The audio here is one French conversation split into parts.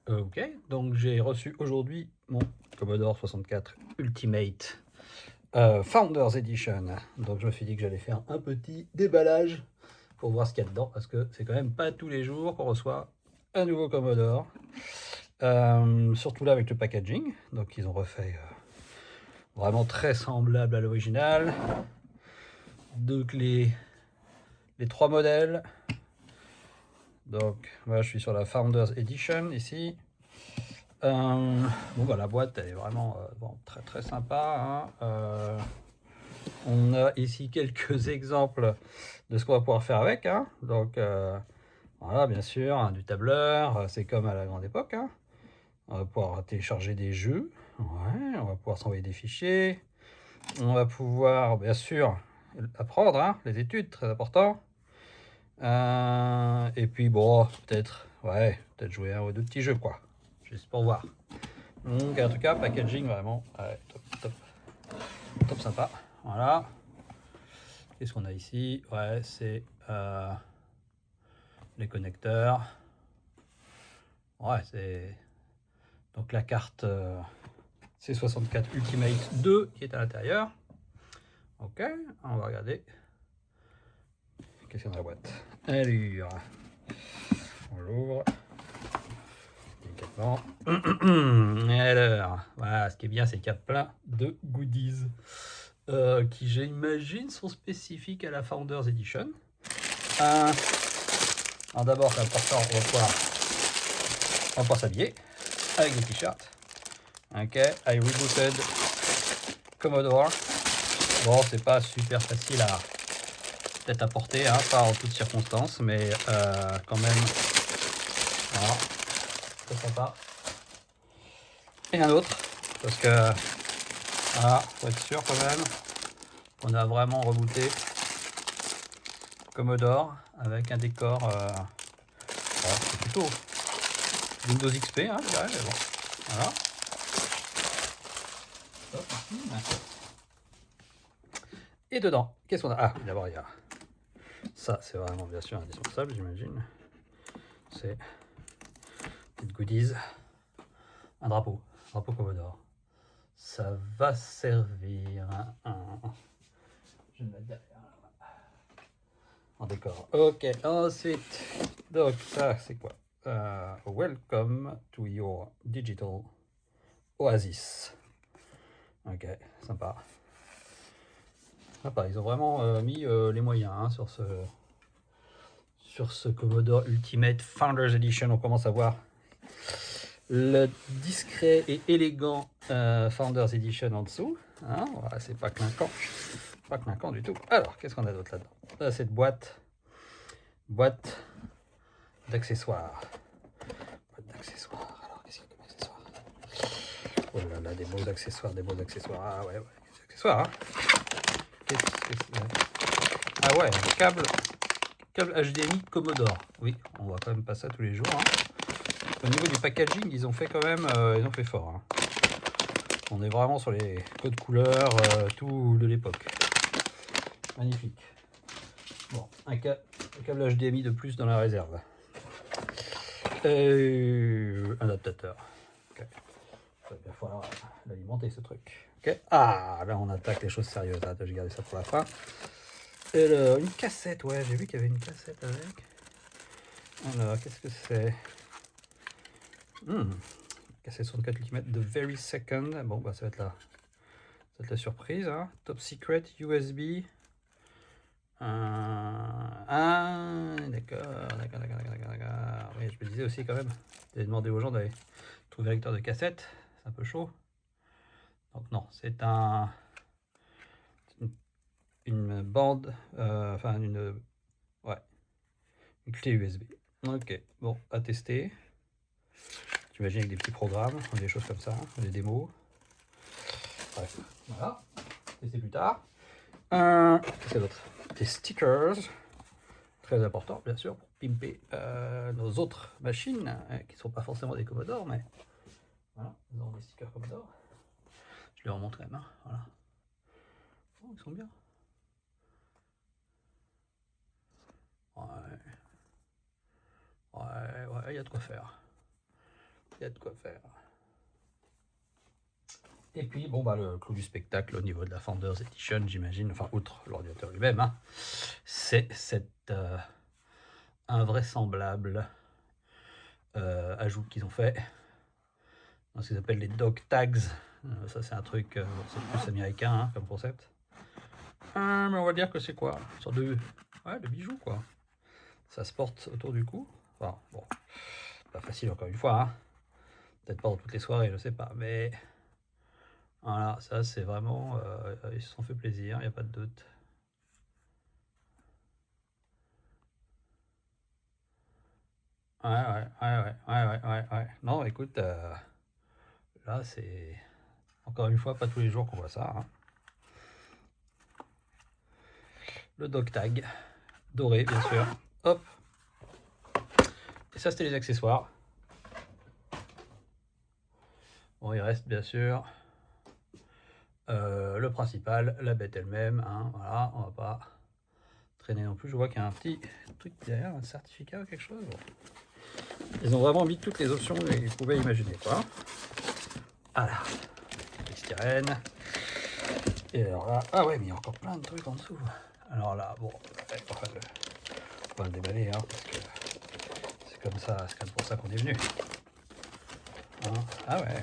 Ok, donc j'ai reçu aujourd'hui mon Commodore 64 Ultimate Founders Edition. Donc je me suis dit que j'allais faire un petit déballage pour voir ce qu'il y a dedans, parce que c'est quand même pas tous les jours qu'on reçoit un nouveau Commodore. Surtout là avec le packaging. Donc ils ont refait vraiment très semblable à l'original. Donc les trois modèles. Donc moi je suis sur la Founders Edition ici. Bon bah la boîte elle est vraiment bon, très très sympa, hein. On a ici quelques exemples de ce qu'on va pouvoir faire avec, hein. Donc voilà, bien sûr, hein, du tableur, c'est comme à la grande époque, hein. On va pouvoir télécharger des jeux, ouais, on va pouvoir s'envoyer des fichiers, on va pouvoir bien sûr apprendre, hein, les études, très important. Et puis bon, peut-être jouer un ou deux petits jeux, quoi, juste pour voir. Donc en tout cas, packaging vraiment ouais, top sympa. Voilà. Qu'est-ce qu'on a ici? Ouais, c'est les connecteurs. Ouais, c'est donc la carte C64 Ultimate 2 qui est à l'intérieur. Ok, on va regarder. Qu'est-ce qu'il y a dans la boîte? Allure. On l'ouvre. Délicatement. Alors, voilà, ce qui est bien, c'est qu'il y a plein de goodies qui, j'imagine, sont spécifiques à la Founders Edition. Alors d'abord, c'est important, on va pouvoir s'habiller avec des t-shirts. Ok, I rebooted Commodore. Bon, c'est pas super facile à peut-être à porter, hein, pas en toutes circonstances, mais quand même, voilà, c'est sympa. Et un autre, parce que voilà, faut être sûr quand même qu'on a vraiment rebooté Commodore avec un décor, voilà, c'est plutôt Windows XP, hein, je dirais, mais bon, voilà. Et dedans, qu'est-ce qu'on a? Ah, d'abord il y a ça, c'est vraiment bien sûr indispensable, j'imagine. C'est petite goodies, un drapeau Commodore. Ça va servir. Je vais le mettre derrière. En décor. Ok, ensuite, donc ça c'est quoi? Welcome to your digital oasis. Ok, sympa. Sympa, ils ont vraiment mis les moyens, hein, sur ce Commodore Ultimate Founders Edition. On commence à voir le discret et élégant Founders Edition en dessous, hein. Voilà, c'est pas clinquant du tout. Alors, qu'est-ce qu'on a d'autre là-dedans? Là, cette boîte d'accessoires. Alors, qu'est-ce qu'il y a comme accessoires? Oh là là, des beaux accessoires. Ah ouais, des accessoires, hein. Qu'est-ce que c'est? Ah ouais, un câble HDMI Commodore. Oui, on voit quand même pas ça tous les jours, hein. Au niveau du packaging, ils ont fait quand même, ils ont fait fort, hein. On est vraiment sur les codes couleurs, tout de l'époque. Magnifique. Bon, un câble HDMI de plus dans la réserve. Un adaptateur. Okay. Il va falloir l'alimenter ce truc. Okay. Ah, là on attaque les choses sérieuses. Attends, j'ai gardé ça pour la fin. Alors, une cassette, ouais, j'ai vu qu'il y avait une cassette avec. Alors, qu'est-ce que c'est? Cassette 64 Ultimate The Very Second. Bon, bah ça va être la surprise, hein. Top Secret USB. Ah, d'accord. Oui, je me disais aussi quand même, j'avais demandé aux gens d'aller trouver un lecteur de cassette, c'est un peu chaud. Donc non, c'est une bande, enfin une clé USB. Ok, bon, à tester. J'imagine avec des petits programmes, des choses comme ça, des démos. Bref, voilà, tester plus tard. Qu'est-ce qu'il y a d'autre? Des stickers. Très important, bien sûr, pour pimper nos autres machines, qui ne sont pas forcément des Commodore, mais voilà, nous avons des stickers Commodore. Je les remonte quand même, hein, voilà. Oh, ils sont bien. Ouais, il y a de quoi faire. Il y a de quoi faire. Et puis, bon, bah, le clou du spectacle au niveau de la Founders Edition, j'imagine, enfin, outre l'ordinateur lui-même, hein, c'est cette invraisemblable ajout qu'ils ont fait dans ce qu'ils appellent les dog tags. Ça, c'est un truc, bon, c'est plus américain hein, comme concept. Mais on va dire que c'est quoi? Une sorte de, ouais, de bijou, quoi. Ça se porte autour du cou. Enfin, bon, pas facile encore une fois, hein. Peut-être pas dans toutes les soirées, je sais pas, mais voilà, ça c'est vraiment, ils se sont fait plaisir, il n'y a pas de doute. Ouais. Non, écoute, là c'est encore une fois pas tous les jours qu'on voit ça, hein. Le dog tag, doré bien sûr, hop. Et ça c'était les accessoires. Bon, il reste bien sûr le principal, la bête elle-même, hein, voilà, on va pas traîner non plus. Je vois qu'il y a un petit truc derrière, un certificat ou quelque chose. Ils ont vraiment mis toutes les options qu'ils pouvaient imaginer, quoi. Voilà, les styrène. Et alors là, ah ouais, mais il y a encore plein de trucs en dessous. Alors là, bon, on va le déballer, hein, parce que c'est comme ça, c'est comme pour ça qu'on est venu. Hein, ah ouais.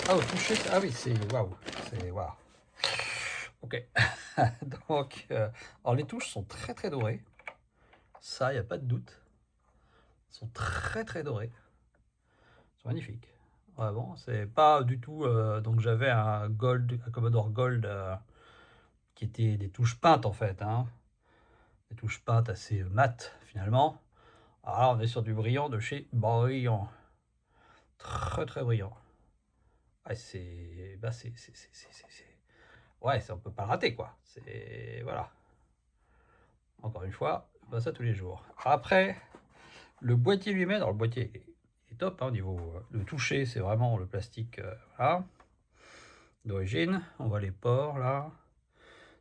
Ah, au toucher, ah oui, c'est waouh, c'est waouh. Ok, donc, alors les touches sont très très dorées, ça, il n'y a pas de doute. Elles sont très très dorées, elles sont magnifiques. Vraiment, c'est pas du tout. Donc j'avais un Commodore Gold qui était des touches peintes en fait, hein, des touches peintes assez mates finalement. Alors là, on est sur du brillant de chez Brillant, très très brillant. Ouais, ouais, on peut pas le rater quoi. C'est voilà. Encore une fois, pas ça tous les jours. Après, le boîtier lui-même, alors le boîtier est top hein, au niveau le toucher, c'est vraiment le plastique voilà, d'origine. On voit les ports là,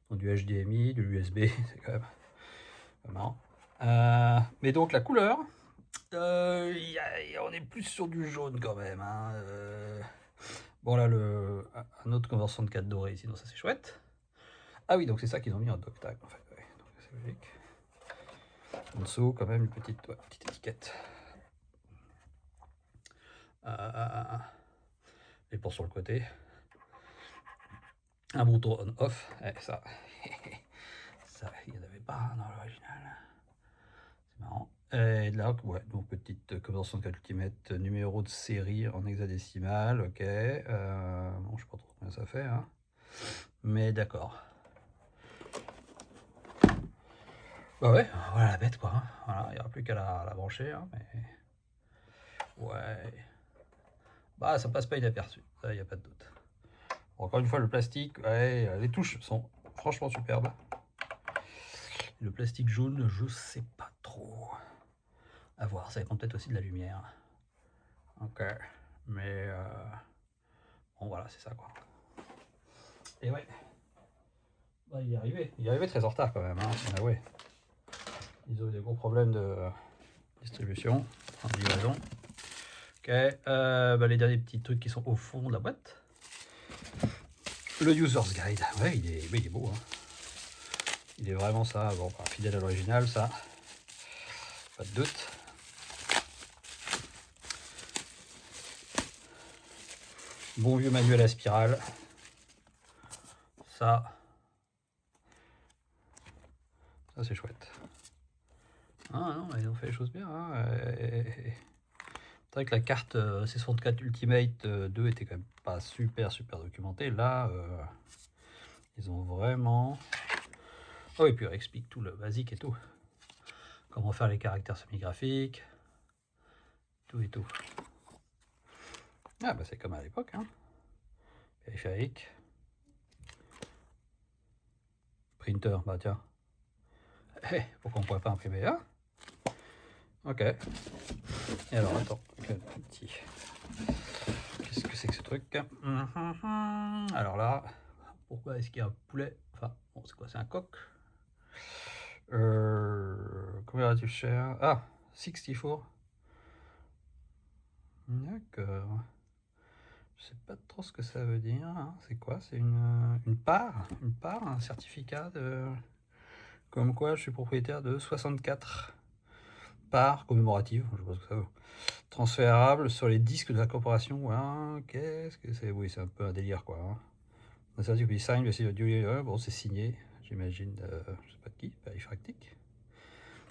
donc du HDMI, de l'USB, c'est quand même marrant. Mais donc la couleur, on est plus sur du jaune quand même. Hein, bon là, un autre conversion de 4 doré, sinon ça c'est chouette. Ah oui, donc c'est ça qu'ils ont mis en dog tag en fait. Ouais, donc c'est logique. En dessous, quand même, une petite étiquette. Et pour sur le côté, un bouton on-off. Ça, ça, il n'y en avait pas dans l'original. C'est marrant. Et là, ouais, donc petite conversion de Ultimate, numéro de série en hexadécimal, ok. Bon, je sais pas trop combien ça fait, hein. Mais d'accord. Bah ouais, voilà la bête quoi. Hein. Voilà, il n'y aura plus qu'à la brancher, hein, mais ouais. Bah ça passe pas inaperçu, ça y a pas de doute. Encore une fois, le plastique, ouais, les touches sont franchement superbes. Le plastique jaune, je sais pas trop. À voir, ça dépend peut-être aussi de la lumière. Ok, mais bon voilà, c'est ça quoi. Et ouais, bah, il y arrivait très en retard quand même. Hein. Ah ouais. Ils ont eu des gros problèmes de distribution, de livraison. Ok, bah, les derniers petits trucs qui sont au fond de la boîte. Le user's guide, ouais, il est beau. Hein. Il est vraiment ça, bon, fidèle à l'original, ça, pas de doute. Bon vieux manuel à spirale. Ça c'est chouette. Ah non, ils ont fait les choses bien. Hein. C'est vrai que la carte C64 Ultimate 2 était quand même pas super documentée. Là, ils ont vraiment... Oh, et puis on explique tout le basique et tout. Comment faire les caractères semi-graphiques. Tout et tout. Ah bah c'est comme à l'époque. Hein. Périphérique. Printer, bah tiens. Pourquoi on ne pourrait pas imprimer là? Ok. Et alors, attends, petit. Qu'est-ce que c'est que ce truc? Alors là, pourquoi est-ce qu'il y a un poulet? Enfin, bon, c'est quoi? C'est un coq? Combien as-tu cher? Ah, 64. D'accord. Je sais pas trop ce que ça veut dire. Hein. C'est quoi? C'est une part? Une part? Un certificat de... Comme quoi je suis propriétaire de 64 parts commémoratives. Je sais pas ce que ça veut. Transférable sur les disques de la corporation. Hein. Qu'est-ce que c'est? Oui, c'est un peu un délire, quoi. Hein. Bon, c'est signé, j'imagine, je sais pas de qui, Périphratique.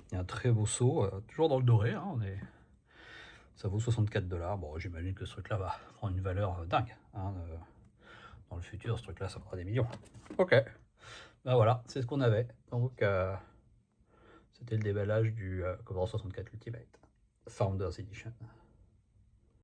Il y a un très beau seau, toujours dans le doré, hein, ça vaut 64 $. Bon, j'imagine que ce truc-là va prendre une valeur dingue. Hein, dans le futur, ce truc-là, ça fera des millions. Ok, ben voilà, c'est ce qu'on avait. Donc, c'était le déballage du Commodore 64 Ultimate, Founders Edition.